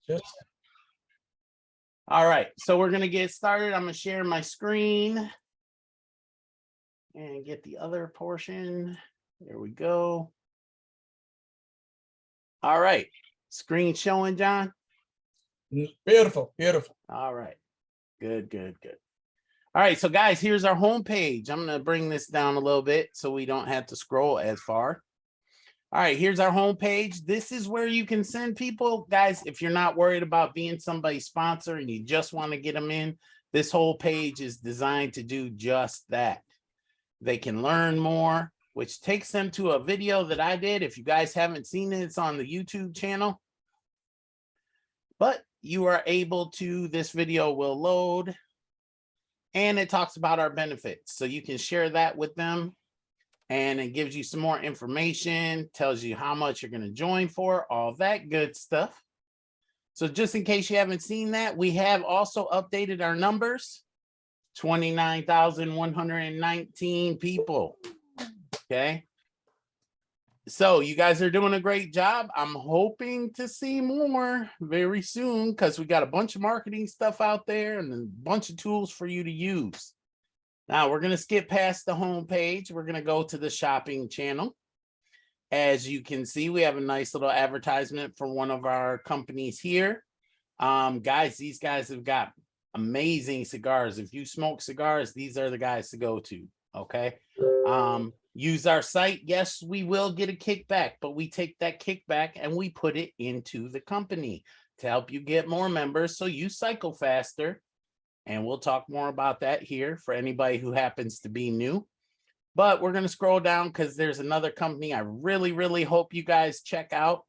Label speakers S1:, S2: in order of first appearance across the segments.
S1: Just
S2: All right, so we're gonna get started. I'm gonna share my screen and get the other portion. There we go. All right, screen showing, John.
S1: beautiful, beautiful.
S2: All right, good, good, good. All right, so guys, here's our home page. I'm gonna bring this down a little bit so we don't have to scroll as far. All right, here's our home page. This is where you can send people. Guys, if you're not worried about being somebody's sponsor and you just want to get them in, this whole page is designed to do just that. They can learn more, which takes them to a video that I did. If you guys haven't seen it, it's on the YouTube channel. But you are able to, this video will load, and it talks about our benefits. So you can share that with them. And it gives you some more information, tells you how much you're going to join for, all that good stuff. So just in case you haven't seen that, we have also updated our numbers. 29,119 people. Okay. So you guys are doing a great job. I'm hoping to see more very soon because we got a bunch of marketing stuff out there and a bunch of tools for you to use. Now we're going to skip past the home page. We're going to go to the shopping channel. As you can see, we have a nice little advertisement for one of our companies here. Guys, these guys have got amazing cigars. If you smoke cigars, these are the guys to go to. Okay. Use our site. Yes, we will get a kickback, but we take that kickback and we put it into the company to help you get more members so you cycle faster. And we'll talk more about that here for anybody who happens to be new. But we're going to scroll down because there's another company I really, really hope you guys check out.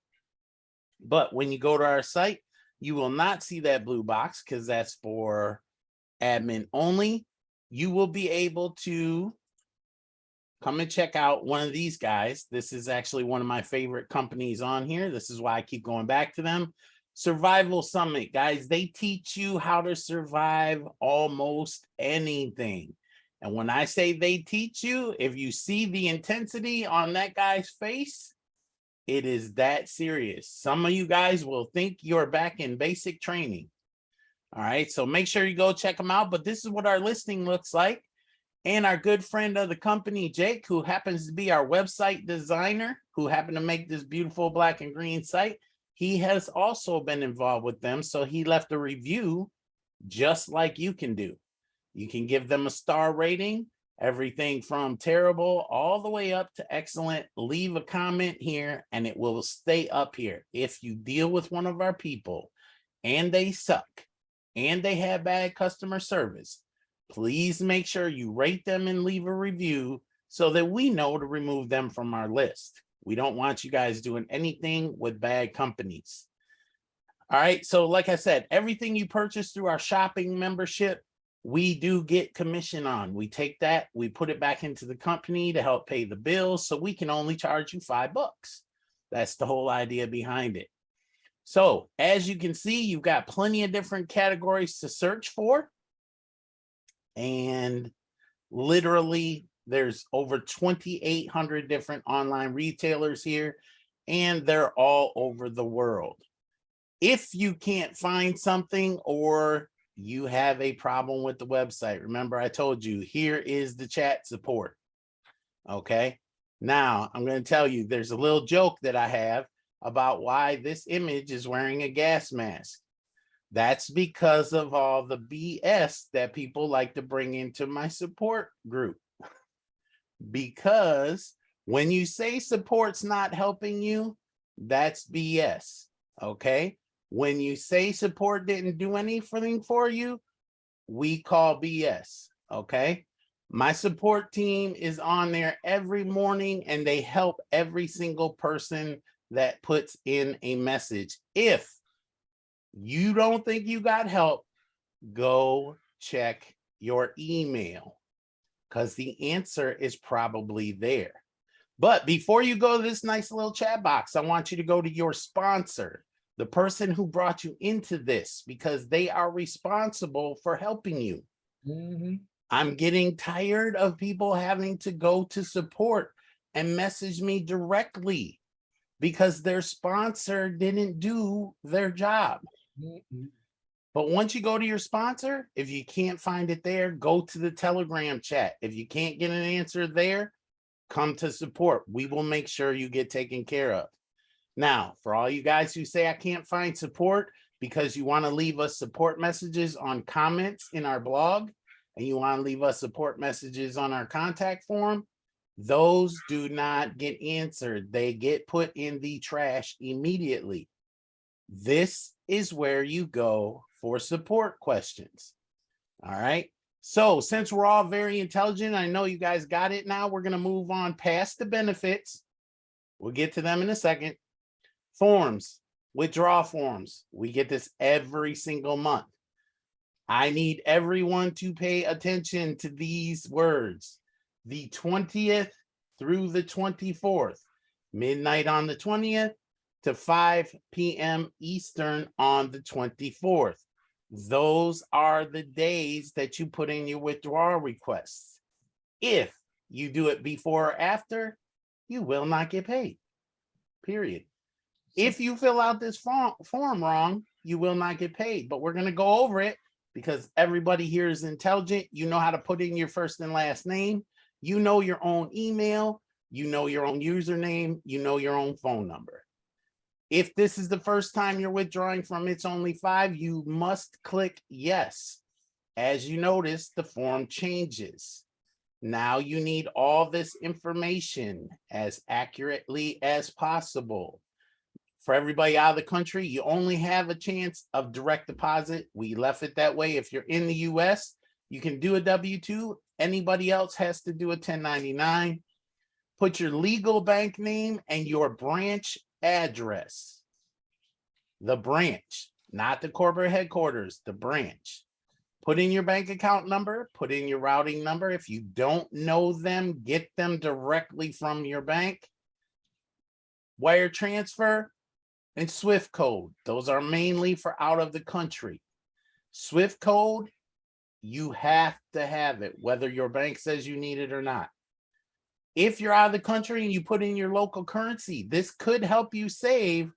S2: But when you go to our site, you will not see that blue box because that's for admin only. You will be able to come and check out one of these guys. This is actually one of my favorite companies on here. This is why I keep going back to them. Survival Summit, guys, they teach you how to survive almost anything. And when I say they teach you, if you see the intensity on that guy's face, it is that serious. Some of you guys will think you're back in basic training. All right, so make sure you go check them out. But this is what our listing looks like. And our good friend of the company, Jake, who happens to be our website designer, who happened to make this beautiful black and green site, he has also been involved with them. So he left a review just like you can do. You can give them a star rating, everything from terrible all the way up to excellent. Leave a comment here and it will stay up here. If you deal with one of our people and they suck and they have bad customer service, please make sure you rate them and leave a review so that we know to remove them from our list. We don't want you guys doing anything with bad companies. All right, so like I said, everything you purchase through our shopping membership, we do get commission on. We take that, we put it back into the company to help pay the bills, so we can only charge you $5. That's the whole idea behind it. So as you can see, you've got plenty of different categories to search for. And literally there's over 2,800 different online retailers here, and they're all over the world. If you can't find something or you have a problem with the website, remember I told you, here is the chat support. Okay, now I'm going to tell you, there's a little joke that I have about why this image is wearing a gas mask. That's because of all the BS that people like to bring into my support group. Because when you say support's not helping you, that's BS. Okay. When you say support didn't do anything for you, we call BS. Okay. My support team is on there every morning and they help every single person that puts in a message. If you don't think you got help, go check your email because the answer is probably there. But before you go to this nice little chat box, I want you to go to your sponsor, the person who brought you into this, because they are responsible for helping you. I'm getting tired of people having to go to support and message me directly because their sponsor didn't do their job.
S1: Mm-mm.
S2: But once you go to your sponsor, if you can't find it there, go to the Telegram chat. If you can't get an answer there, come to support. We will make sure you get taken care of. Now, for all you guys who say I can't find support because you want to leave us support messages on comments in our blog, and you want to leave us support messages on our contact form, those do not get answered. They get put in the trash immediately. This is where you go for support questions. All right. So since we're all very intelligent, I know you guys got it now. We're going to move on past the benefits. We'll get to them in a second. Forms, withdrawal forms. We get this every single month. I need everyone to pay attention to these words. The 20th through the 24th, midnight on the 20th to 5 p.m. Eastern on the 24th. Those are the days that you put in your withdrawal requests. If you do it before or after, you will not get paid, period. If you fill out this form wrong, you will not get paid, but we're going to go over it because everybody here is intelligent. You know how to put in your first and last name. You know your own email. You know your own username. You know your own phone number. If this is the first time you're withdrawing from It's Only 5, you must click yes. As you notice, the form changes. Now you need all this information as accurately as possible. For everybody out of the country, you only have a chance of direct deposit. We left it that way. If you're in the US, you can do a W-2. Anybody else has to do a 1099. Put your legal bank name and your branch address. The branch, not the corporate headquarters, the branch. Put in your bank account number, put in your routing number. If you don't know them, get them directly from your bank. Wire transfer and SWIFT code. Those are mainly for out of the country. SWIFT code, you have to have it, whether your bank says you need it or not. If you're out of the country and you put in your local currency, this could help you save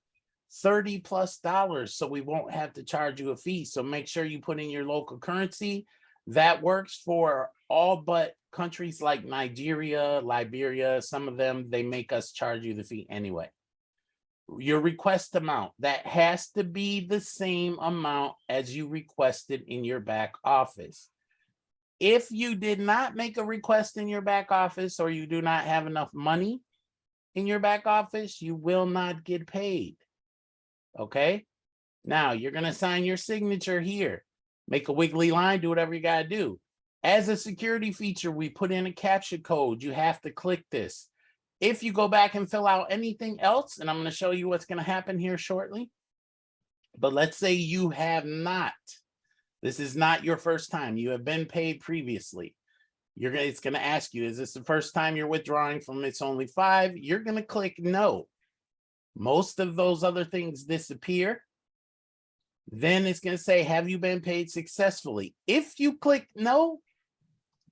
S2: $30+, so we won't have to charge you a fee. So make sure you put in your local currency. That works for all but countries like Nigeria, Liberia. Some of them, they make us charge you the fee anyway. Your request amount, that has to be the same amount as you requested in your back office. If you did not make a request in your back office or you do not have enough money in your back office, you will not get paid. Okay? Now you're going to sign your signature here. Make a wiggly line, do whatever you got to do. As a security feature, we put in a CAPTCHA code. You have to click this. If you go back and fill out anything else, and I'm going to show you what's going to happen here shortly, but let's say you have not. This is not your first time. You have been paid previously. It's going to ask you, is this the first time you're withdrawing from It's Only 5? You're going to click no. Most of those other things disappear. Then it's going to say, have you been paid successfully? If you click no,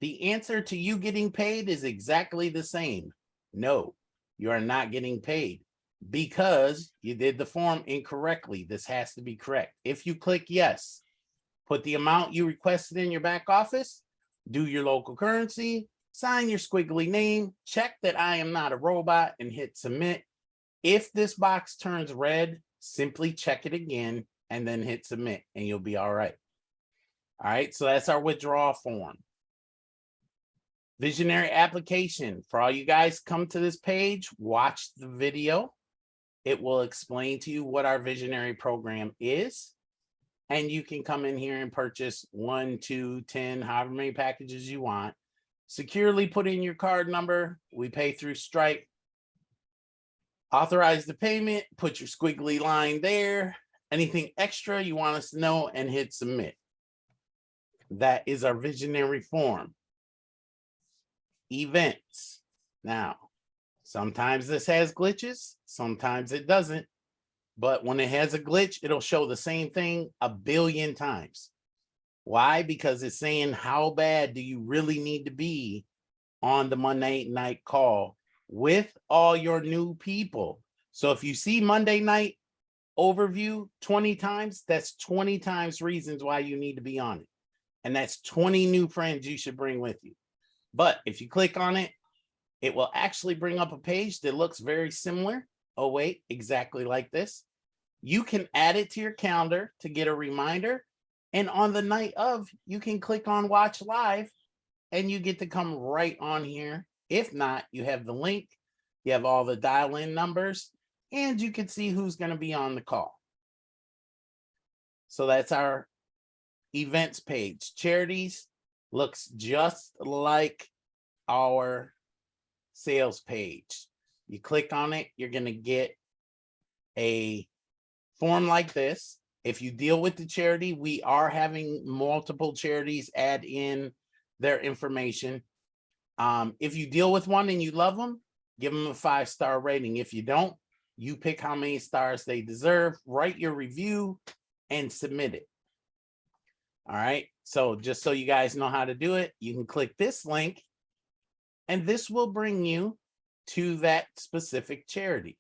S2: the answer to you getting paid is exactly the same. No, you are not getting paid because you did the form incorrectly. This has to be correct. If you click yes, put the amount you requested in your back office, do your local currency, sign your squiggly name, check that I am not a robot, and hit submit. If this box turns red, simply check it again and then hit submit and you'll be all right. All right, so that's our withdrawal form. Visionary application. For all you guys, come to this page, watch the video. It will explain to you what our visionary program is. And you can come in here and purchase 1, 2, 10, however many packages you want. Securely put in your card number. We pay through Stripe. Authorize the payment, put your squiggly line there. Anything extra you want us to know, and hit submit. That is our visionary form. Events. Now, sometimes this has glitches, sometimes it doesn't. But when it has a glitch, it'll show the same thing a billion times. Why? Because it's saying, how bad do you really need to be on the Monday night call with all your new people? So if you see Monday night overview 20 times, that's 20 times reasons why you need to be on it. And that's 20 new friends you should bring with you. But if you click on it, it will actually bring up a page that looks very similar. Oh, wait, exactly like this. You can add it to your calendar to get a reminder. And on the night of, you can click on watch live and you get to come right on here. If not, you have the link, you have all the dial-in numbers, and you can see who's going to be on the call. So that's our events page. Charities looks just like our sales page. You click on it, you're going to get a form like this. If you deal with the charity, we are having multiple charities add in their information. If you deal with one and you love them, give them a 5-star rating. If you don't, you pick how many stars they deserve, write your review, and submit it. All right. So just so you guys know how to do it, you can click this link, and this will bring you to that specific charity.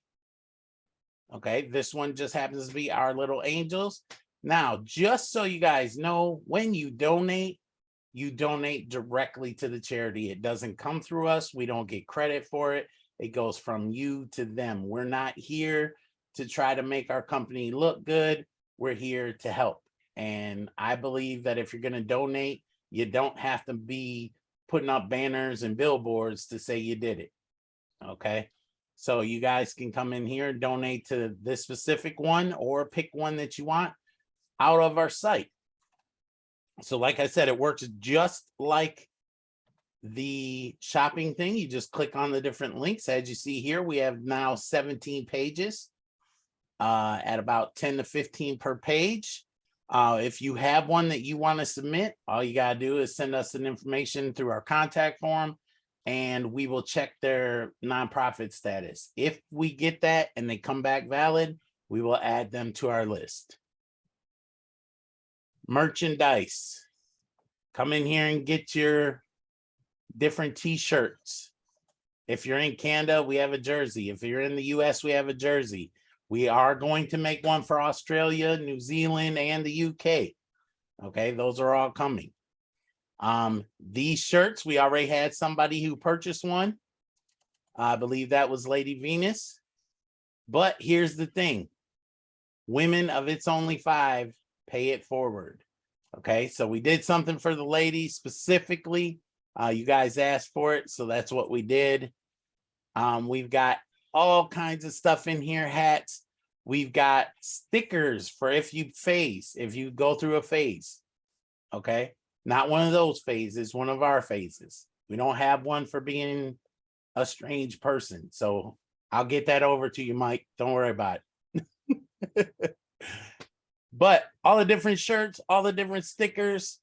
S2: Okay, this one just happens to be Our Little Angels. Now, just so you guys know, when you donate directly to the charity. It doesn't come through us. We don't get credit for it. It goes from you to them. We're not here to try to make our company look good. We're here to help. And I believe that if you're going to donate, you don't have to be putting up banners and billboards to say you did it. Okay. So you guys can come in here and donate to this specific one or pick one that you want out of our site. So like I said, it works just like the shopping thing. You just click on the different links. As you see here, we have now 17 pages at about 10 to 15 per page. If you have one that you want to submit, all you got to do is send us an information through our contact form, and we will check their nonprofit status. If we get that and they come back valid, we will add them to our list. Merchandise. Come in here and get your different t-shirts. If you're in Canada, we have a jersey. If you're in the US, we have a jersey. We are going to make one for Australia, New Zealand, and the UK. Okay, those are all coming. These shirts, we already had somebody who purchased one. I believe that was Lady Venus. But here's the thing. Women of It's Only 5 pay it forward. Okay, so we did something for the ladies specifically. You guys asked for it, so that's what we did. We've got all kinds of stuff in here, hats. We've got stickers for if you go through a phase. Okay, not one of those phases, one of our phases. We don't have one for being a strange person. So I'll get that over to you, Mike. Don't worry about it. But all the different shirts, all the different stickers.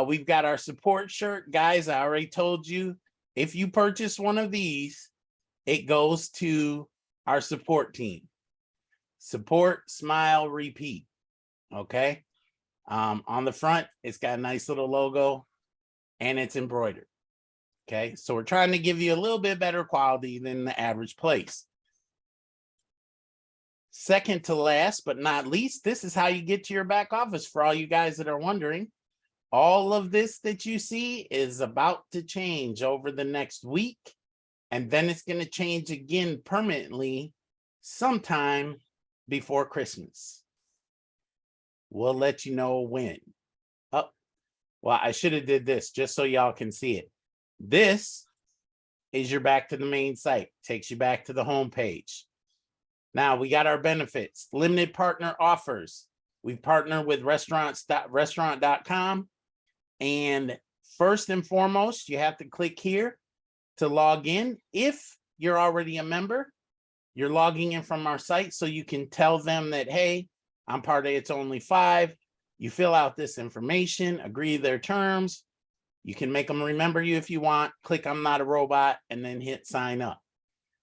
S2: We've got our support shirt. Guys, I already told you, if you purchase one of these, it goes to our support team. Support, smile, repeat. Okay. On the front, it's got a nice little logo and it's embroidered. Okay. So we're trying to give you a little bit better quality than the average place. Second to last, but not least, this is how you get to your back office for all you guys that are wondering. All of this that you see is about to change over the next week, and then it's going to change again permanently sometime before Christmas. We'll let you know when. Oh, well, I should have did this just so y'all can see it. This is your back to the main site. Takes you back to the home page. Now we got our benefits, limited partner offers. We partner with restaurant.com. And first and foremost, you have to click here to log in. If you're already a member, you're logging in from our site, so you can tell them that, hey, I'm part of It's Only 5. You fill out this information, agree to their terms. You can make them remember you if you want. Click I'm not a robot and then hit sign up.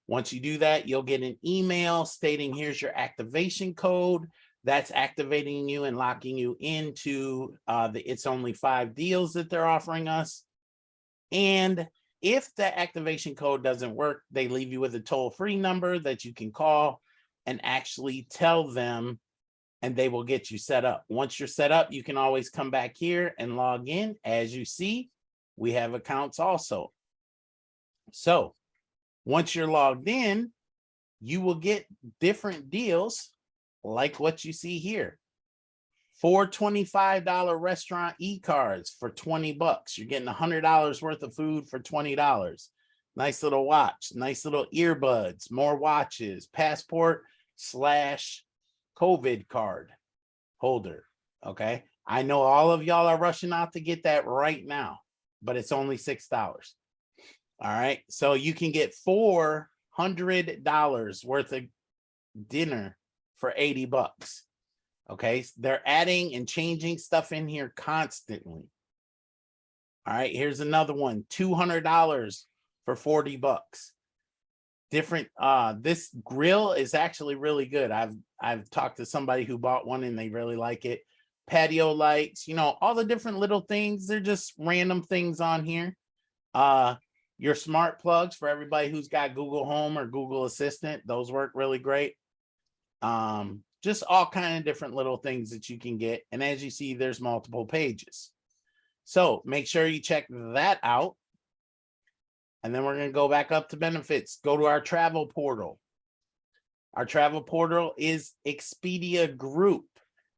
S2: Once you do that, you'll get an email stating here's your activation code. That's activating you and locking you into the It's Only 5 deals that they're offering us. And if that activation code doesn't work, they leave you with a toll-free number that you can call and actually tell them, and they will get you set up. Once you're set up, you can always come back here and log in. As you see, we have accounts also. So once you're logged in, you will get different deals like what you see here. 4 $25 restaurant e-cards for 20 bucks. You're getting $100 worth of food for $20. Nice little watch, nice little earbuds, more watches, passport / COVID card holder. Okay. I know all of y'all are rushing out to get that right now, but it's only $6. All right. So you can get $400 worth of dinner for 80 bucks. Okay. They're adding and changing stuff in here constantly. All right. Here's another one, $200 for 40 bucks. Different. This grill is actually really good. I've talked to somebody who bought one and they really like it. Patio lights, you know, all the different little things. They're just random things on here. Your smart plugs for everybody who's got Google Home or Google Assistant. Those work really great. Just all kind of different little things that you can get. And as you see, there's multiple pages. So make sure you check that out. And then we're going to go back up to benefits. Go to our travel portal. Our travel portal is Expedia Group,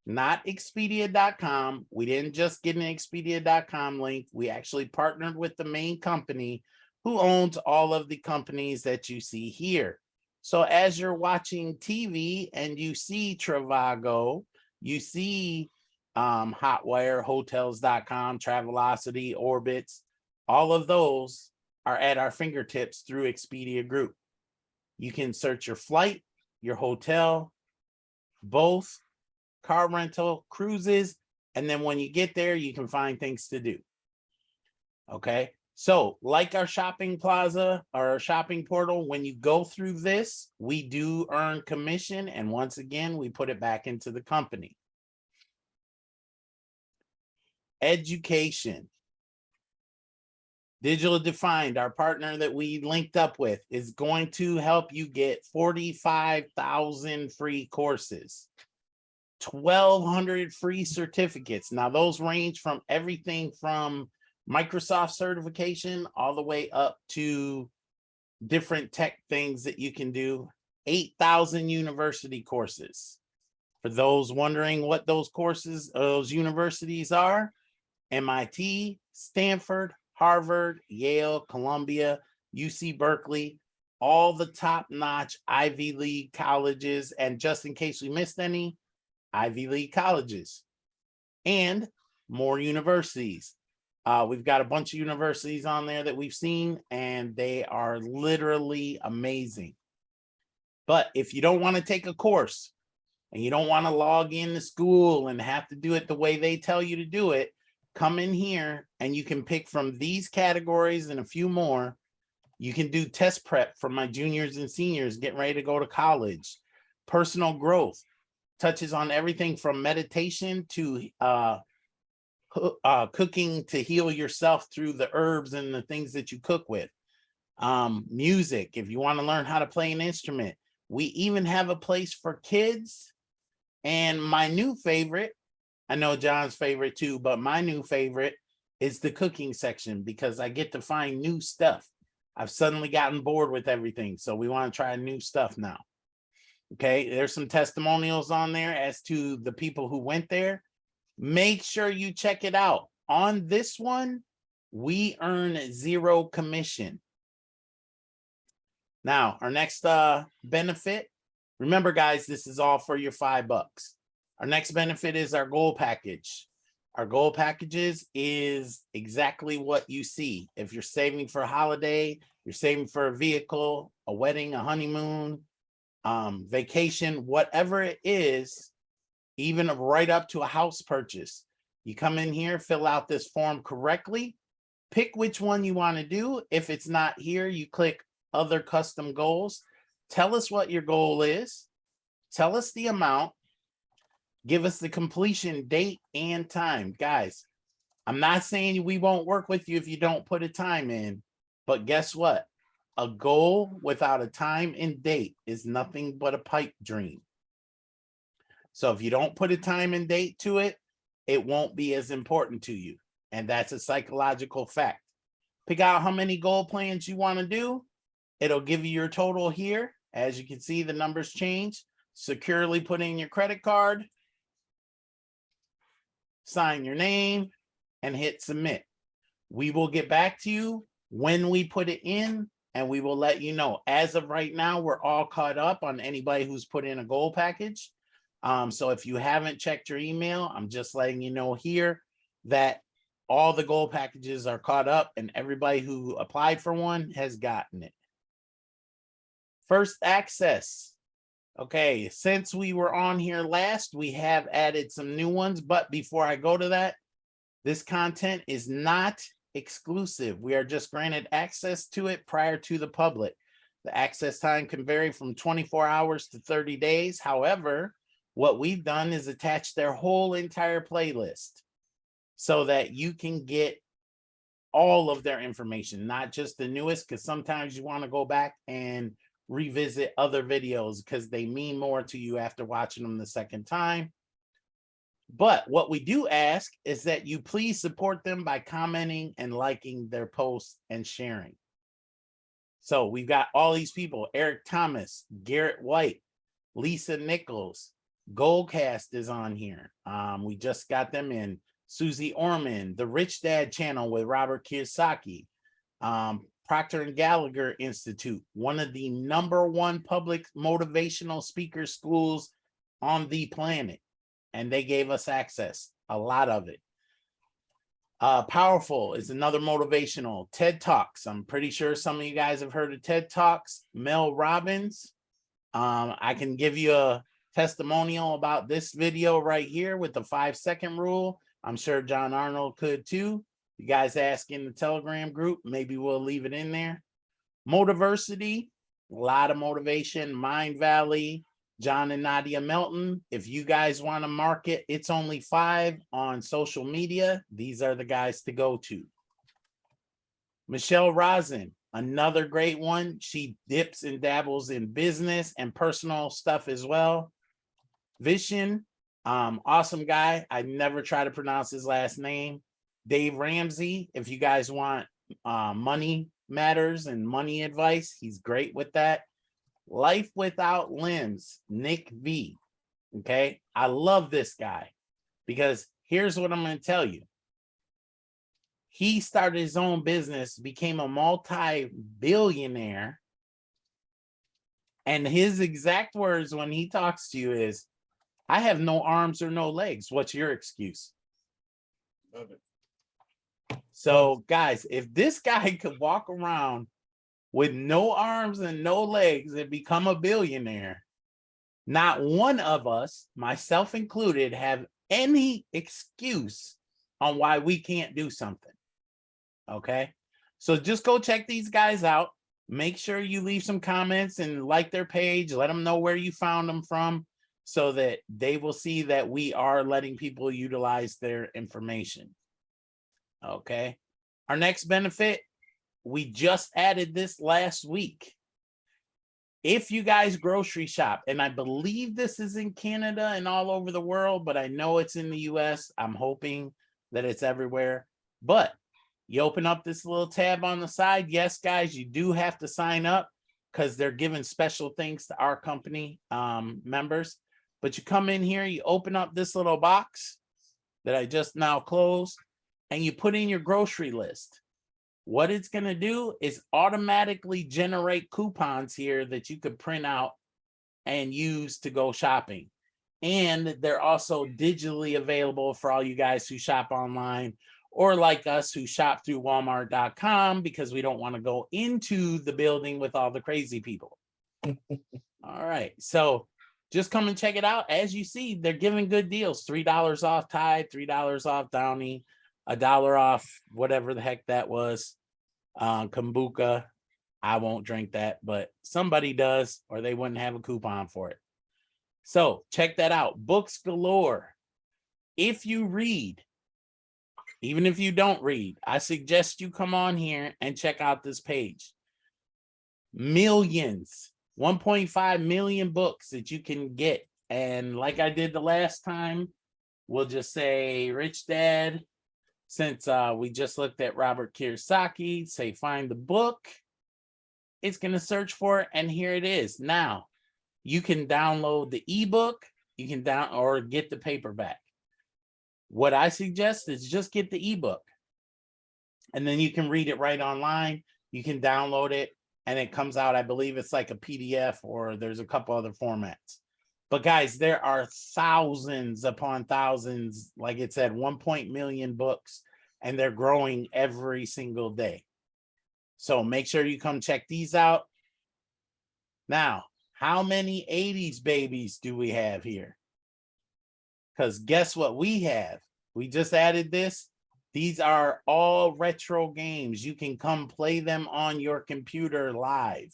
S2: not Expedia.com. We didn't just get an Expedia.com link. We actually partnered with the main company who owns all of the companies that you see here. So as you're watching TV and you see Trivago, you see Hotwire, Hotels.com, Travelocity, Orbitz, all of those are at our fingertips through Expedia Group. You can search your flight, your hotel, both car rental, cruises, and then when you get there, you can find things to do. Okay. So like our shopping plaza or our shopping portal, when you go through this, we do earn commission. And once again, we put it back into the company. Education. Digital Defined, our partner that we linked up with, is going to help you get 45,000 free courses, 1,200 free certificates. Now, those range from everything from Microsoft certification all the way up to different tech things that you can do. 8,000 university courses. For those wondering what those courses, those universities are, MIT, Stanford, Harvard, Yale, Columbia, UC Berkeley, all the top-notch Ivy League colleges, and just in case we missed any, Ivy League colleges, and more universities. We've got a bunch of universities on there that we've seen, and they are literally amazing. But if you don't want to take a course, and you don't want to log into school and have to do it the way they tell you to do it, come in here and you can pick from these categories and a few more. You can do test prep for my juniors and seniors getting ready to go to college. Personal growth touches on everything from meditation to cooking to heal yourself through the herbs and the things that you cook with. Music, if you want to learn how to play an instrument. We even have a place for kids. And my new favorite, I know John's favorite too, but my new favorite is the cooking section because I get to find new stuff. I've suddenly gotten bored with everything. So we want to try new stuff now. Okay, there's some testimonials on there as to the people who went there. Make sure you check it out. On this one, we earn 0 commission. Now, our next benefit, remember guys, this is all for your $5. Our next benefit is our goal package. Our goal packages is exactly what you see. If you're saving for a holiday, you're saving for a vehicle, a wedding, a honeymoon, vacation, whatever it is, even right up to a house purchase. You come in here, fill out this form correctly, pick which one you want to do. If it's not here, you click other custom goals. Tell us what your goal is. Tell us the amount. Give us the completion date and time. Guys, I'm not saying we won't work with you if you don't put a time in, but guess what? a goal without a time and date is nothing but a pipe dream. So if you don't put a time and date to it, it won't be as important to you. And that's a psychological fact. Pick out how many goal plans you want to do. It'll give you your total here. As you can see, the numbers change. Securely put in your credit card, sign your name, and hit submit. We will get back to you when we put it in, and we will let you know. As of right now, we're all caught up on anybody who's put in a goal package. So if you haven't checked your email, I'm just letting you know here that all the goal packages are caught up and everybody who applied for one has gotten it. First access. Okay, since we were on here last, we have added some new ones, but before I go to that, this content is not exclusive. We are just granted access to it prior to the public. The access time can vary from 24 hours to 30 days. However, what we've done is attach their whole entire playlist so that you can get all of their information, not just the newest, because sometimes you want to go back and revisit other videos because they mean more to you after watching them the second time. But what we do ask is that you please support them by commenting and liking their posts and sharing. So we've got all these people: Eric Thomas, Garrett White, Lisa Nichols, Goldcast is on here. We just got them in. Susie Orman, the Rich Dad channel with Robert Kiyosaki, Procter and Gallagher Institute, one of the #1 public motivational speaker schools on the planet. And they gave us access, a lot of it. Powerful is another motivational. TED Talks. I'm pretty sure some of you guys have heard of TED Talks. Mel Robbins. I can give you a testimonial about this video right here with the 5-second rule. I'm sure John Arnold could too. You guys ask in the Telegram group, maybe we'll leave it in there. Motiversity, a lot of motivation. Mind Valley, John and Nadia Melton. If you guys want to market It's Only 5 on social media, these are the guys to go to. Michelle Rosin, another great one. She dips and dabbles in business and personal stuff as well. Vishen, awesome guy. I never try to pronounce his last name. Dave Ramsey, if you guys want money matters and money advice, he's great with that. Life Without Limbs, Nick V. Okay, I love this guy because here's what I'm going to tell you. He started his own business, became a multi-billionaire, and his exact words when he talks to you is, I have no arms or no legs. What's your excuse?
S1: Love it.
S2: So guys, if this guy could walk around with no arms and no legs and become a billionaire, not one of us, myself included, have any excuse on why we can't do something. Okay, so just go check these guys out. Make sure you leave some comments and like their page. Let them know where you found them from so that they will see that we are letting people utilize their information. Okay, our next benefit, we just added this last week. If you guys grocery shop, and I believe this is in Canada and all over the world, but I know it's in the US. I'm hoping that it's everywhere. But you open up this little tab on the side. Yes, guys, you do have to sign up because they're giving special things to our company members. But you come in here, you open up this little box that I just now closed, and you put in your grocery list. What it's going to do is automatically generate coupons here that you could print out and use to go shopping. And they're also digitally available for all you guys who shop online or like us who shop through Walmart.com because we don't want to go into the building with all the crazy people. All right. So just come and check it out. As you see, they're giving good deals. $3 off Tide, $3 off Downy, $1 off whatever the heck that was. Kombucha. I won't drink that, but somebody does, or they wouldn't have a coupon for it. So check that out. Books galore. If you read, even if you don't read, I suggest you come on here and check out this page. millions, 1.5 million books that you can get. And like I did the last time, we'll just say Rich Dad, since we just looked at Robert Kiyosaki, say find the book. It's going to search for it, and here it is. Now, you can download the ebook, you can or get the paperback. What I suggest is just get the ebook, and then you can read it right online. You can download it, and it comes out, I believe it's like a PDF, or there's a couple other formats. But guys, there are thousands upon thousands, like it said, 1 million books, and they're growing every single day. So make sure you come check these out. Now, how many 80s babies do we have here? Because guess what we have? We just added this. These are all retro games. You can come play them on your computer live.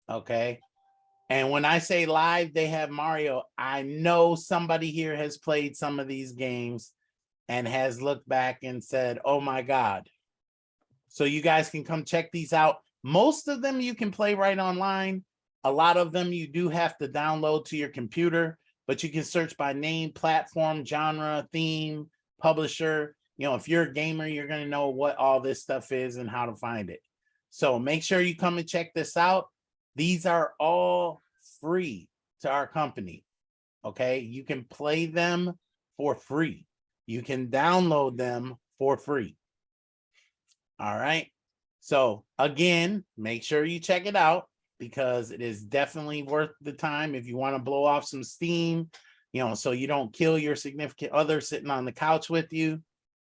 S2: Okay. And when I say live, they have Mario. I know somebody here has played some of these games and has looked back and said, oh my God. So you guys can come check these out. Most of them you can play right online. A lot of them you do have to download to your computer, but you can search by name, platform, genre, theme, publisher. You know, if you're a gamer, you're going to know what all this stuff is and how to find it. So make sure you come and check this out. These are all free to our company. Okay. You can play them for free. You can download them for free. All right. So again, make sure you check it out because it is definitely worth the time if you want to blow off some steam, you know, so you don't kill your significant other sitting on the couch with you,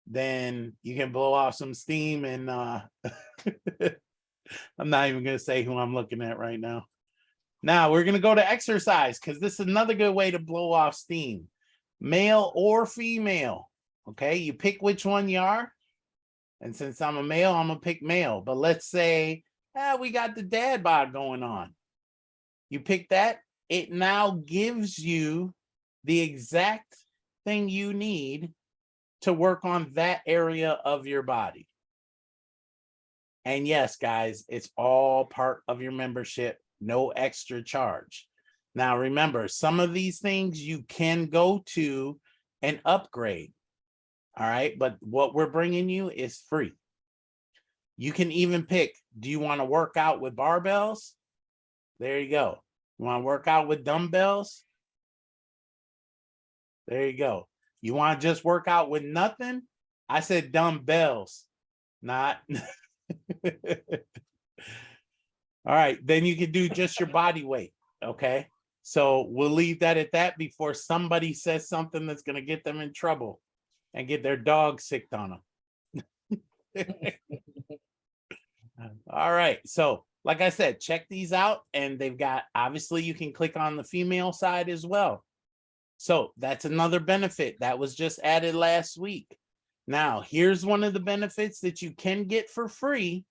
S2: then you can blow off some steam. And I'm not even going to say who I'm looking at right now. Now we're going to go to exercise because this is another good way to blow off steam, male or female. Okay. You pick which one you are. And since I'm a male, I'm going to pick male. But let's say we got the dad bod going on. You pick that. It now gives you the exact thing you need to work on that area of your body. And yes, guys, it's all part of your membership. No extra charge. Now, remember, some of these things you can go to and upgrade. All right. But what we're bringing you is free. You can even pick, do you want to work out with barbells? There you go. You want to work out with dumbbells? There you go. You want to just work out with nothing? I said dumbbells, not. All right. Then you can do just your body weight. Okay. So we'll leave that at that before somebody says something that's going to get them in trouble and get their dog sicked on them. All right. So like I said, check these out. And they've got, obviously you can click on the female side as well. So that's another benefit that was just added last week. Now, here's one of the benefits that you can get for free,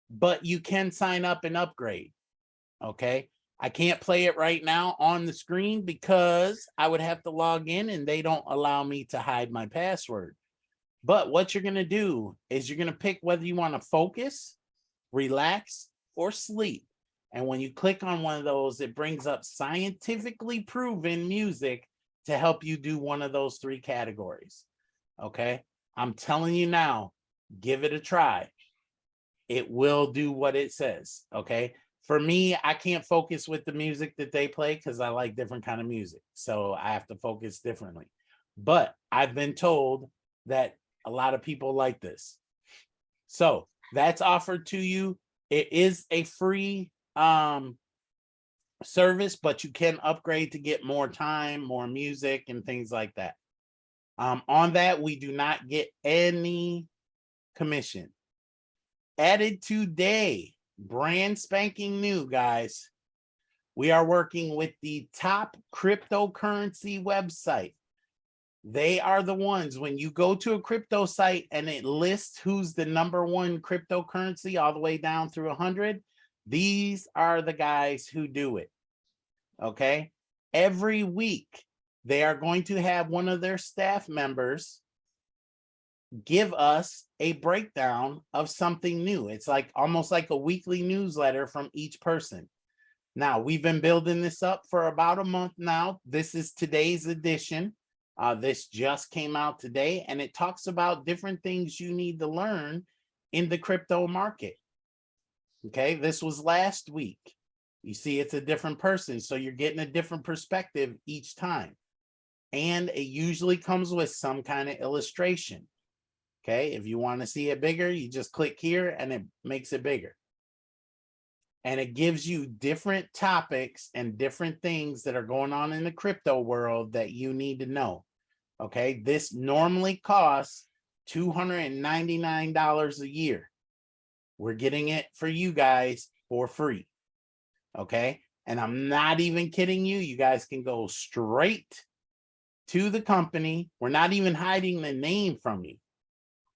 S2: but you can sign up and upgrade. Okay. I can't play it right now on the screen because I would have to log in and they don't allow me to hide my password. But what you're going to do is you're going to pick whether you want to focus, relax, or sleep. And when you click on one of those, it brings up scientifically proven music to help you do one of those three categories. Okay. I'm telling you now, give it a try. It will do what it says. Okay. For me, I can't focus with the music that they play because I like different kind of music. So I have to focus differently. But I've been told that a lot of people like this. So that's offered to you. It is a free service, but you can upgrade to get more time, more music, and things like that. On that, we do not get any commission. Added today, brand spanking new, guys. We are working with the top cryptocurrency website. They are the ones, when you go to a crypto site and it lists who's the #1 cryptocurrency all the way down through 100, these are the guys who do it. Okay. Every week, they are going to have one of their staff members give us a breakdown of something new. It's like almost like a weekly newsletter from each person. Now, we've been building this up for about a month now. This is today's edition. This just came out today, and it talks about different things you need to learn in the crypto market. Okay, this was last week. You see, it's a different person, so you're getting a different perspective each time. And it usually comes with some kind of illustration. Okay, if you want to see it bigger, you just click here and it makes it bigger. And it gives you different topics and different things that are going on in the crypto world that you need to know. Okay, this normally costs $299 a year. We're getting it for you guys for free. Okay, and I'm not even kidding you. You guys can go straight to the company. We're not even hiding the name from you.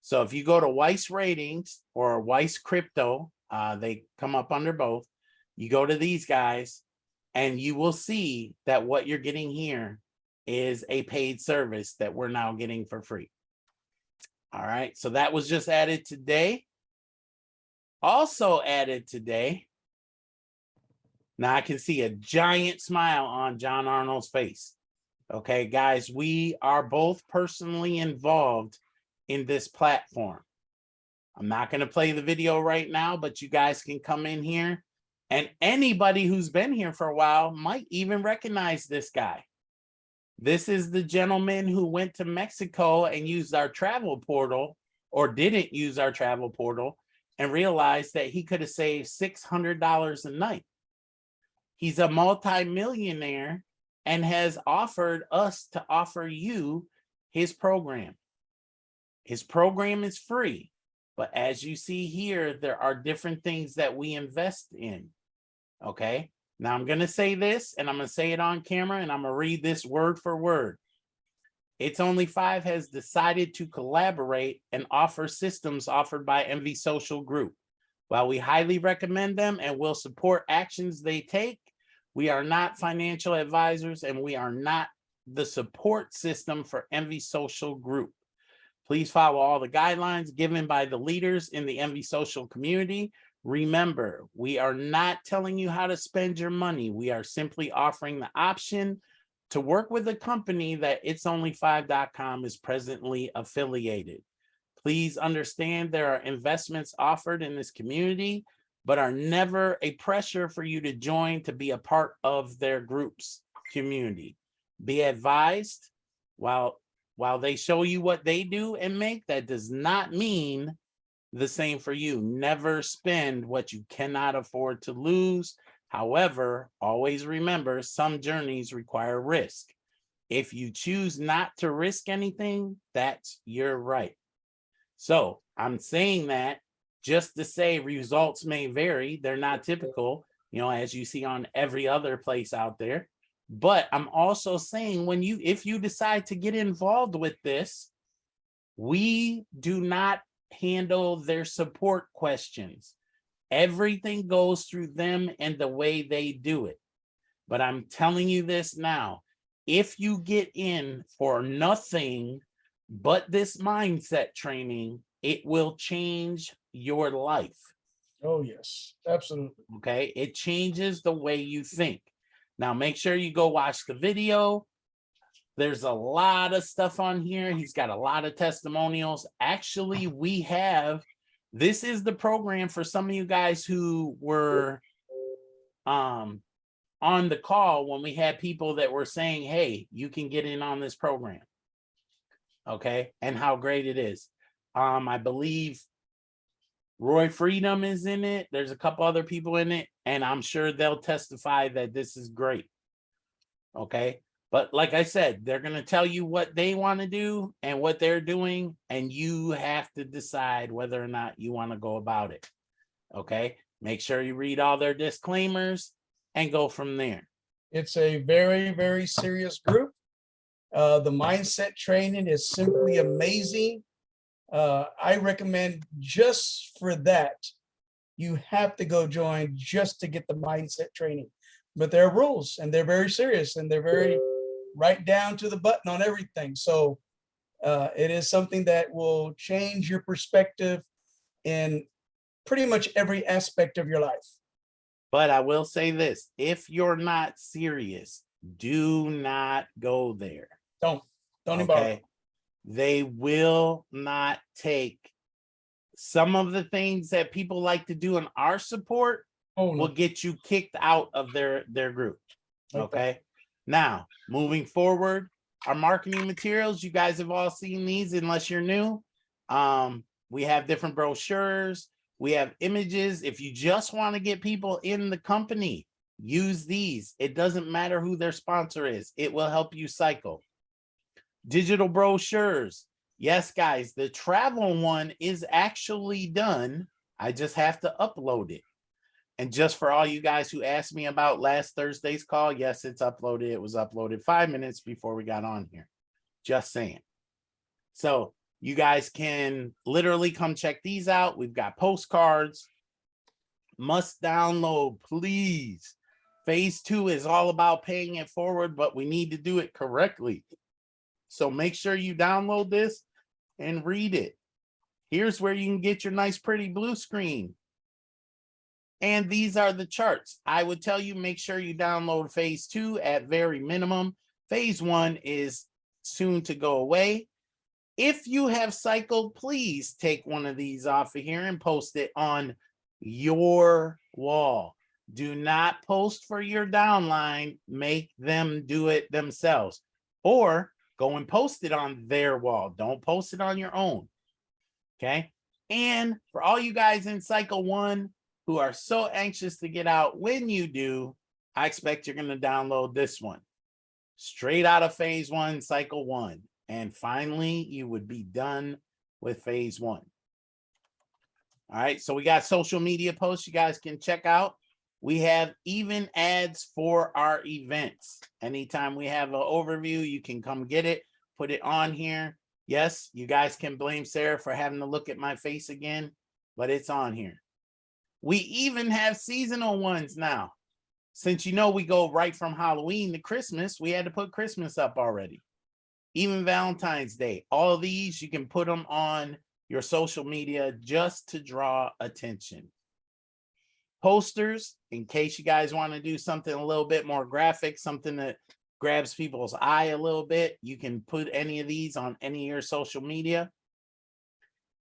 S2: So if you go to Weiss Ratings or Weiss Crypto, they come up under both. You go to these guys and you will see that what you're getting here is a paid service that we're now getting for free. All right, so that was just added today. Also added today. Now I can see a giant smile on John Arnold's face. Okay, guys, we are both personally involved in this platform. I'm not going to play the video right now, but you guys can come in here, and anybody who's been here for a while might even recognize this guy. This is the gentleman who went to Mexico and used our travel portal, or didn't use our travel portal, and realized that he could have saved $600 a night. He's a multi-millionaire and has offered us to offer you his program. His program is free, but as you see here, there are different things that we invest in. Okay, now I'm going to say this, and I'm going to say it on camera, and I'm going to read this word for word. It's Only Five has decided to collaborate and offer systems offered by MV Social Group. While we highly recommend them and will support actions they take, we are not financial advisors and we are not the support system for MV Social Group. Please follow all the guidelines given by the leaders in the MV Social community. Remember, we are not telling you how to spend your money. We are simply offering the option to work with a company that itsonly5.com is presently affiliated. Please understand there are investments offered in this community, but are never a pressure for you to join to be a part of their group's community. Be advised, while they show you what they do and make, that does not mean the same for you. Never spend what you cannot afford to lose. However, always remember, some journeys require risk. If you choose not to risk anything, that's your right. So I'm saying that just to say results may vary. They're not typical, as you see on every other place out there. But I'm also saying if you decide to get involved with this, we do not handle their support questions. Everything goes through them and the way they do it. But I'm telling you this now, if you get in for nothing but this mindset training, it will change your life.
S1: Oh, yes, absolutely.
S2: Okay, it changes the way you think. Now, make sure you go watch the video. There's a lot of stuff on here. He's got a lot of testimonials. Actually, this is the program for some of you guys who were on the call when we had people that were saying, hey, you can get in on this program. Okay, and how great it is. I believe Roy Freedom is in it. There's a couple other people in it, and I'm sure they'll testify that this is great. Okay, but like I said, they're going to tell you what they want to do and what they're doing, and you have to decide whether or not you want to go about it. Okay, make sure you read all their disclaimers and go from there.
S1: It's a very, very serious group. The mindset training is simply amazing. I recommend just for that, you have to go join just to get the mindset training. But there are rules, and they're very serious, and they're very right down to the button on everything. So It is something that will change your perspective in pretty much every aspect of your life.
S2: But I will say this, if you're not serious, do not go there.
S1: Don't even bother.
S2: Okay. They will not take some of the things that people like to do in our support
S1: Oh
S2: will
S1: no.
S2: get you kicked out of their group.
S1: Like that.
S2: Okay. Now, moving forward, our marketing materials, you guys have all seen these unless you're new. We have different brochures, we have images. If you just want to get people in the company, use these. It doesn't matter who their sponsor is, it will help you cycle. Digital brochures. Yes, guys, the travel one is actually done. I just have to upload it. And just for all you guys who asked me about last Thursday's call, yes, it's uploaded. It was uploaded 5 minutes before we got on here. Just saying. So you guys can literally come check these out. We've got postcards. Must download, please. Phase 2 is all about paying it forward, but we need to do it correctly. So make sure you download this and read it. Here's where you can get your nice, pretty blue screen. And these are the charts. I would tell you, make sure you download phase 2 at very minimum. Phase 1 is soon to go away. If you have cycled, please take one of these off of here and post it on your wall. Do not post for your downline. Make them do it themselves. Or go and post it on their wall. Don't post it on your own. Okay. And for all you guys in cycle 1 who are so anxious to get out, when you do, I expect you're going to download this one straight out of phase 1, cycle 1. And finally, you would be done with phase 1. All right. So we got social media posts you guys can check out. We have even ads for our events. Anytime we have an overview, you can come get it, put it on here. Yes, you guys can blame Sarah for having to look at my face again, but it's on here. We even have seasonal ones now. Since you know we go right from Halloween to Christmas, we had to put Christmas up already. Even Valentine's Day. All of these, you can put them on your social media just to draw attention. Posters, in case you guys want to do something a little bit more graphic, something that grabs people's eye a little bit, you can put any of these on any of your social media.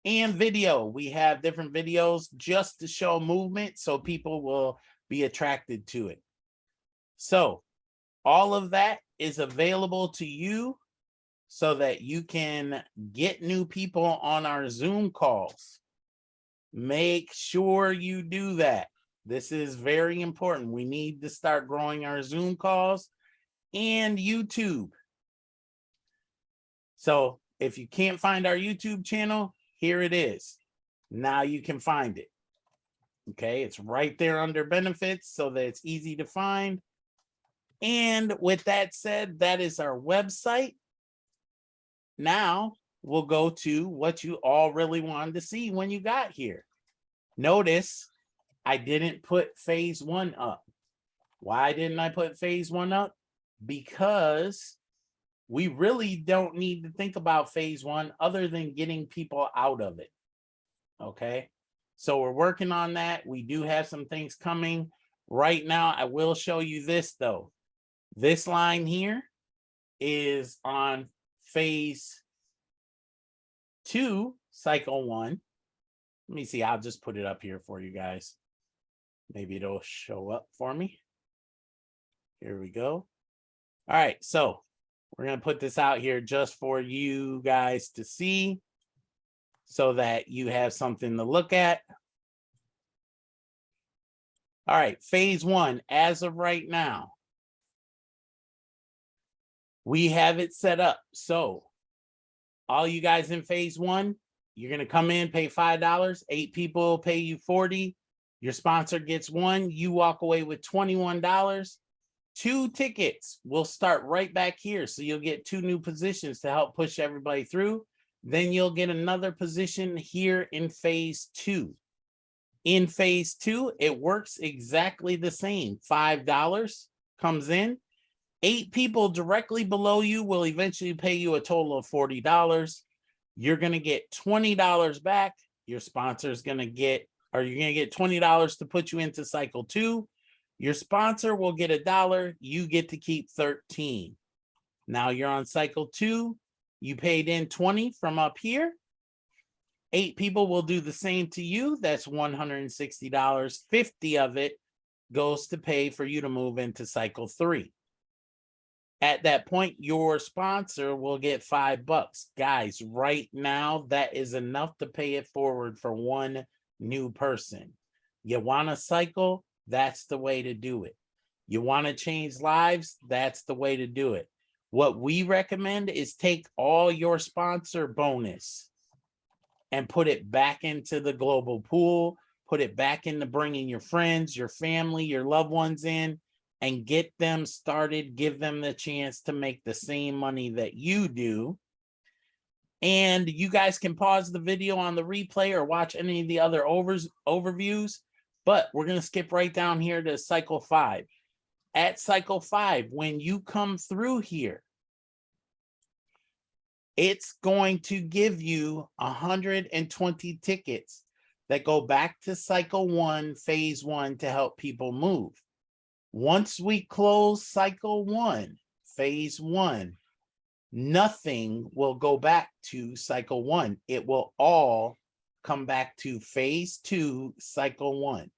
S2: And video, we have different videos just to show movement so people will be attracted to it. So all of that is available to you so that you can get new people on our Zoom calls. Make sure you do that. This is very important. We need to start growing our Zoom calls and YouTube. So if you can't find our YouTube channel, here it is. Now you can find it. Okay, it's right there under benefits so that it's easy to find. And with that said, that is our website. Now we'll go to what you all really wanted to see when you got here. Notice I didn't put phase 1 up. Why didn't I put phase 1 up? Because we really don't need to think about phase 1 other than getting people out of it. Okay, so we're working on that. We do have some things coming right now. I will show you this though. This line here is on phase 2, cycle 1. Let me see. I'll just put it up here for you guys. Maybe it'll show up for me. Here we go. All right. So we're going to put this out here just for you guys to see so that you have something to look at. All right. Phase 1, as of right now, we have it set up. So all you guys in phase 1, you're going to come in, pay $5. 8 people pay you $40. Your sponsor gets 1. You walk away with $21. 2 tickets will start right back here. So you'll get 2 new positions to help push everybody through. Then you'll get another position here in phase 2. In phase 2, it works exactly the same. $5 comes in. 8 people directly below you will eventually pay you a total of $40. You're going to get $20 back. Your sponsor is going to get, or you're going to get $20 to put you into cycle 2. Your sponsor will get $1. You get to keep 13. Now you're on cycle 2. You paid in 20 from up here. 8 people will do the same to you. That's $160. 50 of it goes to pay for you to move into cycle 3. At that point, your sponsor will get $5. Guys, right now, that is enough to pay it forward for one new person. You want to cycle? That's the way to do it. You want to change lives? That's the way to do it. What we recommend is take all your sponsor bonus and put it back into the global pool, put it back into bringing your friends, your family, your loved ones in, and get them started, give them the chance to make the same money that you do. And you guys can pause the video on the replay or watch any of the other overviews, but we're going to skip right down here to cycle 5. At cycle 5, when you come through here, it's going to give you 120 tickets that go back to cycle 1, phase 1 to help people move. Once we close cycle 1, phase 1, nothing will go back to cycle 1. It will all come back to phase 2, cycle 1.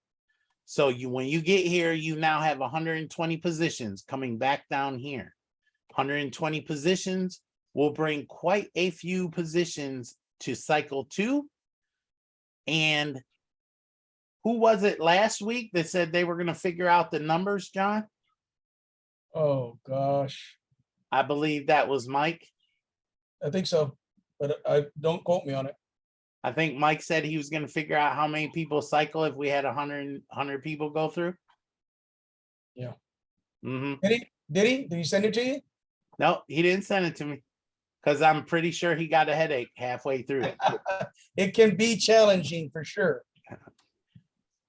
S2: So when you get here, you now have 120 positions coming back down here. 120 positions will bring quite a few positions to cycle 2. And who was it last week that said they were going to figure out the numbers, John?
S1: Oh gosh,
S2: I believe that was Mike.
S1: I think so, but I don't quote me on it.
S2: I think Mike said he was going to figure out how many people cycle if we had 100 people go through.
S1: Yeah.
S2: Mm-hmm.
S1: Did he? Did he send it to you?
S2: No, he didn't send it to me because I'm pretty sure he got a headache halfway through it.
S1: It can be challenging for sure.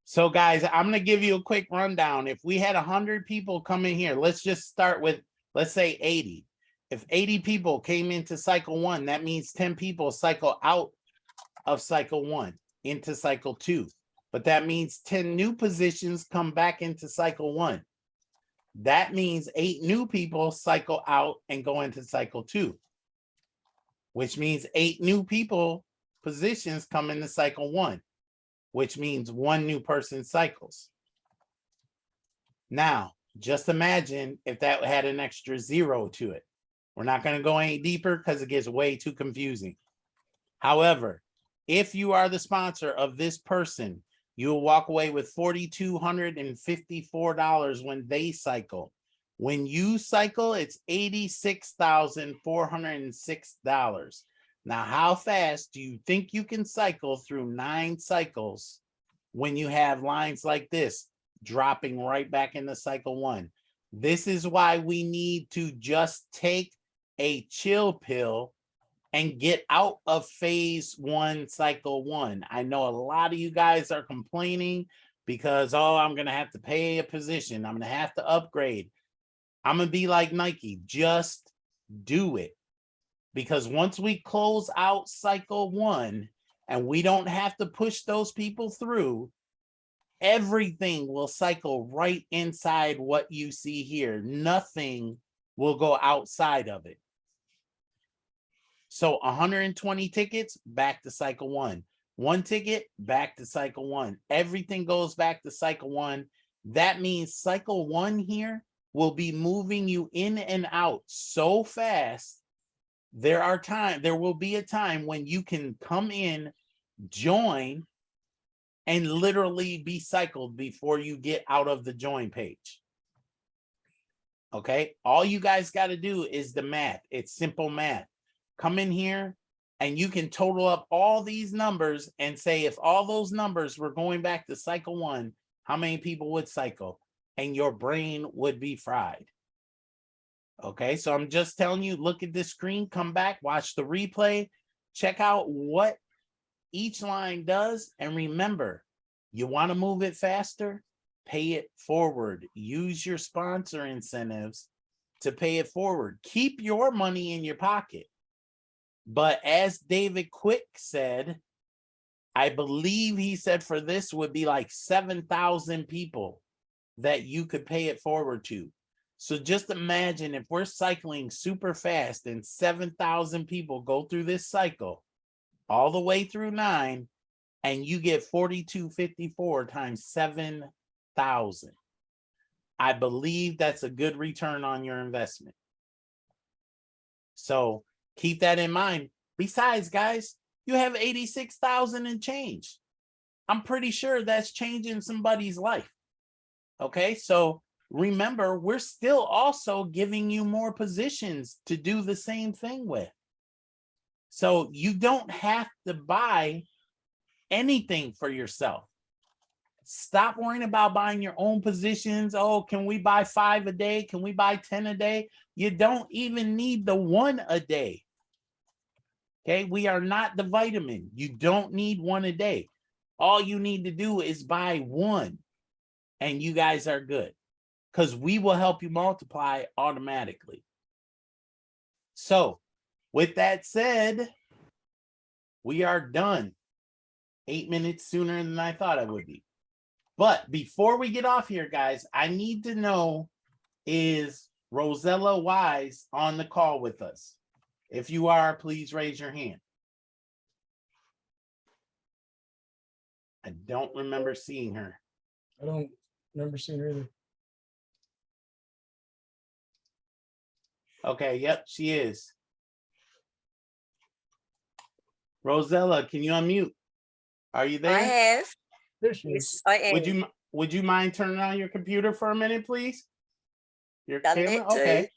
S2: So guys, I'm going to give you a quick rundown. If we had 100 people come in here, let's just start with, let's say 80. If 80 people came into cycle 1, that means 10 people cycle out of cycle 1 into cycle 2. But that means 10 new positions come back into cycle 1. That means 8 new people cycle out and go into cycle 2, which means 8 new people positions come into cycle 1, which means 1 new person cycles. Now, just imagine if that had an extra 0 to it. We're not going to go any deeper because it gets way too confusing. However, if you are the sponsor of this person, you will walk away with $4,254 when they cycle. When you cycle, it's $86,406. Now, how fast do you think you can cycle through 9 cycles when you have lines like this dropping right back into cycle 1? This is why we need to just take a chill pill and get out of phase 1, cycle 1. I know a lot of you guys are complaining because, oh, I'm going to have to pay a position. I'm going to have to upgrade. I'm going to be like Nike. Just do it. Because once we close out cycle 1 and we don't have to push those people through, everything will cycle right inside what you see here. Nothing will go outside of it. So 120 tickets, back to cycle 1. 1 ticket, back to cycle 1. Everything goes back to cycle 1. That means cycle 1 here will be moving you in and out so fast. There will be a time when you can come in, join, and literally be cycled before you get out of the join page. Okay, all you guys got to do is the math. It's simple math. Come in here and you can total up all these numbers and say, if all those numbers were going back to cycle 1, how many people would cycle? And your brain would be fried. Okay, so I'm just telling you, look at this screen, come back, watch the replay, check out what each line does. And remember, you want to move it faster, pay it forward. Use your sponsor incentives to pay it forward. Keep your money in your pocket. But as David Quick said, I believe he said for this would be like 7,000 people that you could pay it forward to. So just imagine if we're cycling super fast and 7,000 people go through this cycle all the way through 9, and you get 4,254 times 7,000. I believe that's a good return on your investment. So keep that in mind. Besides, guys, you have 86,000 and change. I'm pretty sure that's changing somebody's life. Okay, so remember, we're still also giving you more positions to do the same thing with. So you don't have to buy anything for yourself. Stop worrying about buying your own positions. Oh, can we buy 5 a day? Can we buy 10 a day? You don't even need the 1 a day. Okay, we are not the vitamin. You don't need 1 a day. All you need to do is buy 1 and you guys are good, because we will help you multiply automatically. So with that said, we are done. 8 minutes sooner than I thought I would be. But before we get off here, guys, I need to know, is Rosella Wise on the call with us? If you are, please raise your hand. I don't remember seeing her.
S1: I don't remember seeing her either.
S2: Okay, yep, she is. Rosella, can you unmute? Are you there?
S3: I have.
S1: There she is.
S3: Yes, I am.
S2: Would you mind turning on your computer for a minute, please? Your
S3: Done
S2: camera?
S3: that too.
S2: Okay.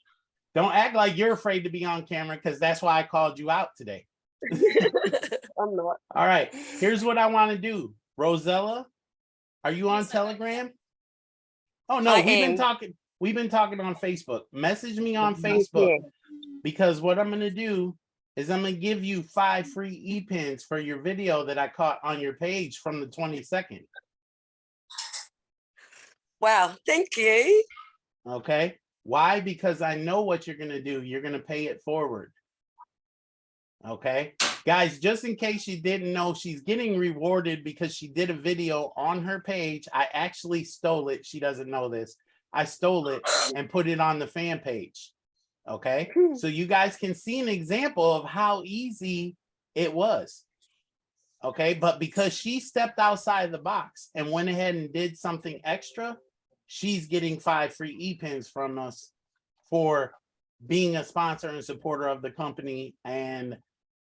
S2: Don't act like you're afraid to be on camera, because that's why I called you out today.
S3: I'm not.
S2: All right, here's what I want to do. Rosella, are you on Telegram? Oh no,
S3: I
S2: we've been
S3: am.
S2: talking. We've been talking on Facebook. Message me on
S1: Yeah.
S2: Facebook,
S3: Yeah.
S2: because what I'm gonna do is I'm gonna give you 5 free e-pins for your video that I caught on your page from the 22nd.
S3: Wow, thank you.
S2: Okay. Why? Because I know what you're gonna do. You're gonna pay it forward. Okay. Guys, just in case you didn't know, she's getting rewarded because she did a video on her page. I actually stole it. She doesn't know this. I stole it and put it on the fan page. Okay. So you guys can see an example of how easy it was. Okay. But because she stepped outside the box and went ahead and did something extra, she's getting 5 free e-pins from us for being a sponsor and supporter of the company. And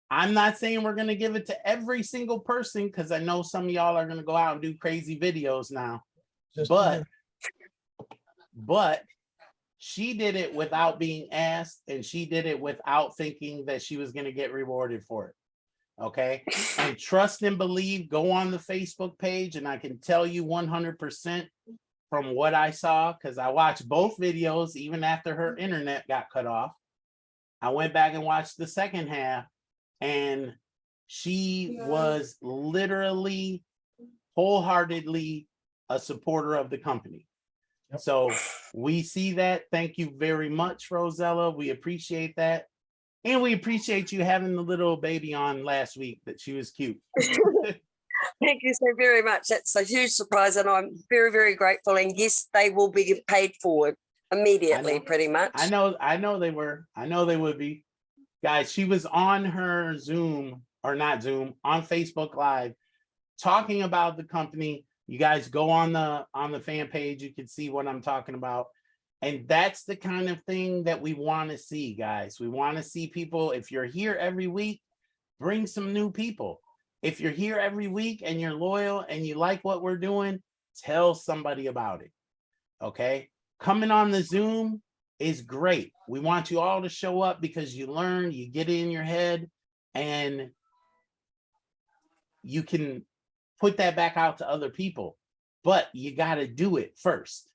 S2: I'm not saying we're going to give it to every single person, because I know some of y'all are going to go out and do crazy videos now.
S1: Just
S2: But she did it without being asked, and she did it without thinking that she was going to get rewarded for it. Okay. And trust and believe, go on the Facebook page, and I can tell you 100% from what I saw, because I watched both videos even after her internet got cut off. I went back and watched the second half, and she was literally wholeheartedly a supporter of the company.
S1: Yep.
S2: So we see that. Thank you very much, Rosella. We appreciate that. And we appreciate you having the little baby on last week, that she was cute.
S3: Thank you so very much. That's a huge surprise, and I'm very, very grateful. And yes, they will be paid forward immediately, pretty much.
S2: I know they were. I know they would be. Guys, she was on her Zoom, or not Zoom, on Facebook Live, talking about the company. You guys go on the fan page, you can see what I'm talking about. And that's the kind of thing that we want to see, guys. We want to see people. If you're here every week, bring some new people. If you're here every week and you're loyal and you like what we're doing, tell somebody about it. Okay? Coming on the Zoom is great. We want you all to show up, because you learn, you get it in your head, and you can put that back out to other people. But you got to do it first.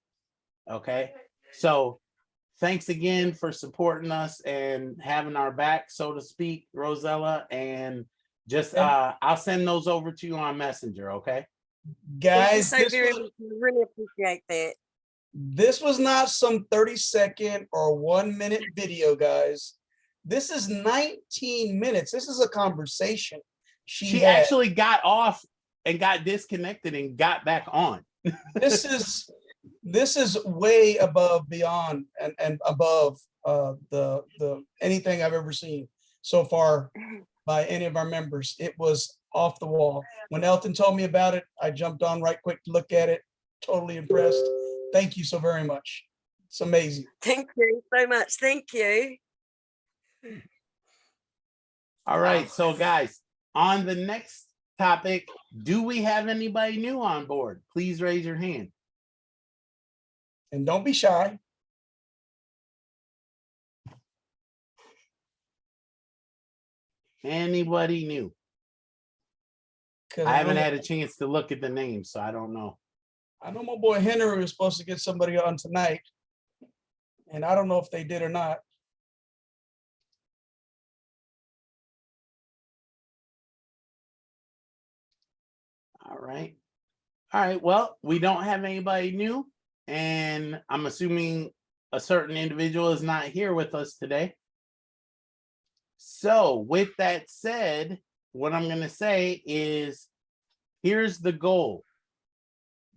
S2: Okay? So thanks again for supporting us and having our back, so to speak, Rosella. And just I'll send those over to you on Messenger. Okay,
S1: guys,
S3: Thank you so very much. I really appreciate that.
S1: This was not some 30-second or 1-minute video, guys. This is 19 minutes. This is a conversation
S2: She
S1: had.
S2: actually got off and got disconnected and got back on.
S1: This is way above, beyond, and above the anything I've ever seen so far by any of our members. It was off the wall. When Elton told me about it, I jumped on right quick to look at it. Totally impressed. Thank you so very much. It's amazing.
S3: Thank you so much. Thank you.
S2: All right, so guys, on the next topic, do we have anybody new on board? Please raise your hand.
S1: And don't be shy.
S2: Anybody new?
S1: 'Cause
S2: I haven't
S1: know-
S2: had a chance to look at the names, so I don't know.
S1: I know my boy Henry was supposed to get somebody on tonight. And I don't know if they did or not.
S2: All right. All right. Well, we don't have anybody new, and I'm assuming a certain individual is not here with us today. So, with that said, what I'm going to say is here's the goal.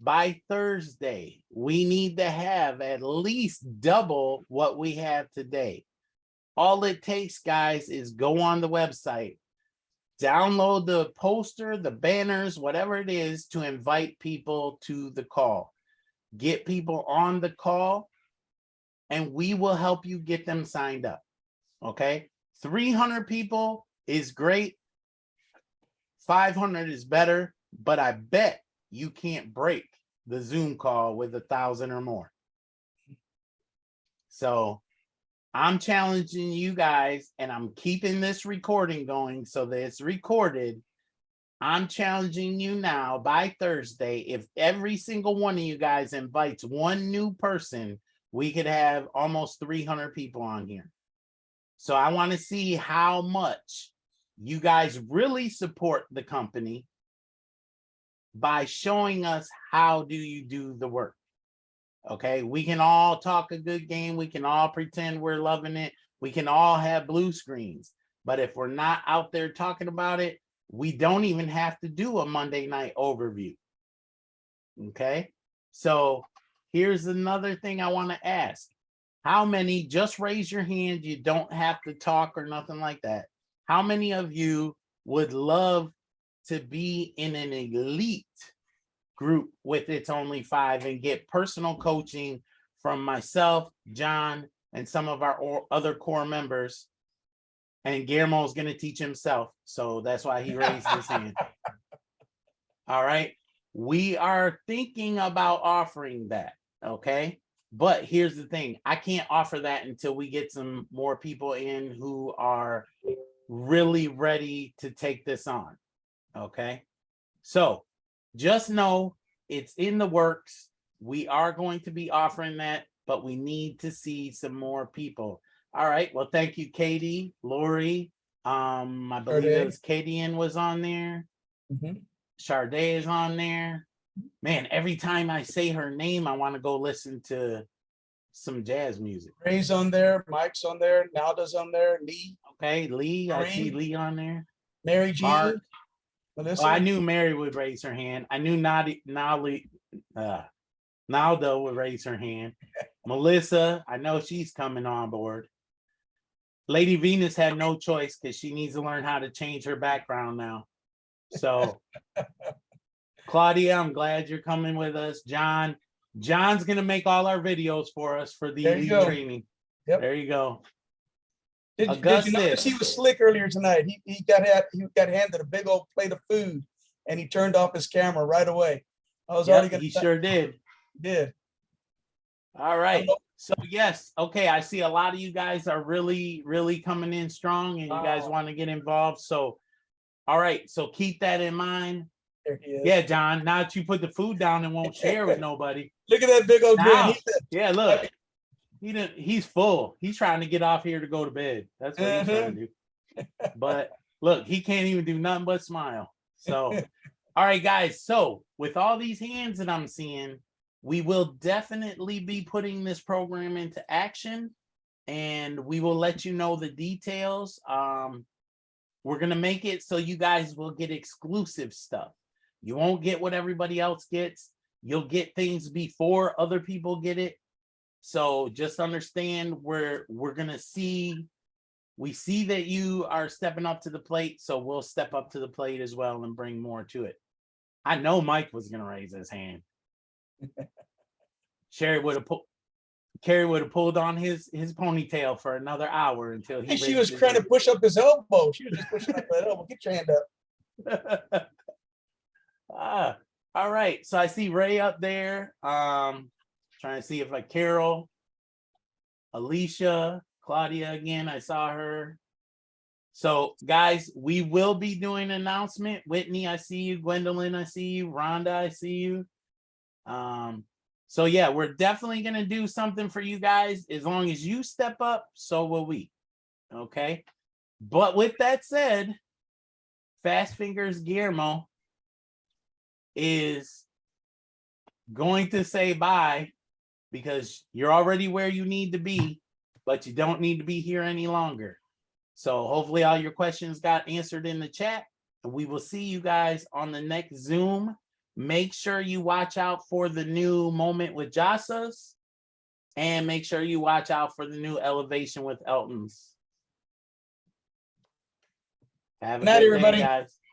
S2: By Thursday, we need to have at least double what we have today. All it takes, guys, is go on the website, download the poster, the banners, whatever it is, to invite people to the call. Get people on the call, and we will help you get them signed up. Okay? 300 people is great. 500 is better, but I bet you can't break the Zoom call with 1,000 or more. So I'm challenging you guys, and I'm keeping this recording going so that it's recorded. I'm challenging you now by Thursday. If every single one of you guys invites one new person, we could have almost 300 people on here. So I want to see how much you guys really support the company by showing us how do you do the work. Okay, we can all talk a good game. We can all pretend we're loving it. We can all have blue screens. But if we're not out there talking about it, we don't even have to do a Monday night overview. Okay, so here's another thing I want to ask. How many, just raise your hand, you don't have to talk or nothing like that. How many of you would love to be in an elite group with It's Only Five and get personal coaching from myself, John, and some of our other core members? And Guillermo's going to teach himself, so that's why he raised his hand. All right, we are thinking about offering that, okay? But here's the thing, I can't offer that until we get some more people in who are really ready to take this on, okay? So just know it's in the works. We are going to be offering that, but we need to see some more people. All right. Well, thank you, Katie, Lori. I believe it was Katie was on there.
S1: Mhm.
S2: Charday is on there. Man, every time I say her name, I want to go listen to some jazz music.
S1: Ray's on there, Mike's on there, Nalda's on there, Lee,
S2: Okay, Lee. I see
S1: Marie.
S2: Lee on there.
S1: Mary Jean,
S2: Mark.
S1: Melissa.
S2: Oh, I knew Mary would raise her hand. I knew Naldo would raise her hand. Melissa, I know she's coming on board. Lady Venus had no choice because she needs to learn how to change her background now. So, Claudia, I'm glad you're coming with us. John's going to make all our videos for us for the
S1: There you
S2: elite
S1: go.
S2: training.
S1: Yep.
S2: There you go.
S1: Did you
S2: Augustus.
S1: notice he was slick earlier tonight? He got handed a big old plate of food, and he turned off his camera right away. I was already
S2: Yep,
S1: gonna.
S2: he sure did.
S1: Did.
S2: All right. So yes, okay. I see a lot of you guys are really, really coming in strong, and you guys
S1: Wow.
S2: want to get involved. So, all right. So keep that in mind.
S1: There he is.
S2: Yeah, John. Now that you put the food down and won't share with nobody.
S1: Look at that big old grin.
S2: Now,
S1: He said,
S2: yeah, look. He's full. He's trying to get off here to go to bed. That's what he's trying to do. But look, he can't even do nothing but smile. So, all right, guys. So with all these hands that I'm seeing, we will definitely be putting this program into action, and we will let you know the details. We're going to make it so you guys will get exclusive stuff. You won't get what everybody else gets. You'll get things before other people get it. So just understand we're going to see, we see that you are stepping up to the plate. So we'll step up to the plate as well and bring more to it. I know Mike was going to raise his hand. Carrie would have pulled on his ponytail for another hour until he.
S1: And she was trying to push up his elbow. She was just pushing up that elbow. Get your hand up.
S2: All right. So I see Ray up there. Trying to see if Carol, Alicia, Claudia again. I saw her. So guys, we will be doing an announcement. Whitney, I see you. Gwendolyn, I see you. Rhonda, I see you. So yeah, we're definitely going to do something for you guys. As long as you step up, so will we. Okay. But with that said, Fast Fingers Guillermo is going to say bye, because you're already where you need to be, but you don't need to be here any longer. So hopefully all your questions got answered in the chat, and we will see you guys on the next Zoom. Make sure you watch out for the new Moment with Jasas, and make sure you watch out for the new Elevation with Elton's. Have a
S1: Good night,
S2: good day,
S1: everybody.
S2: guys.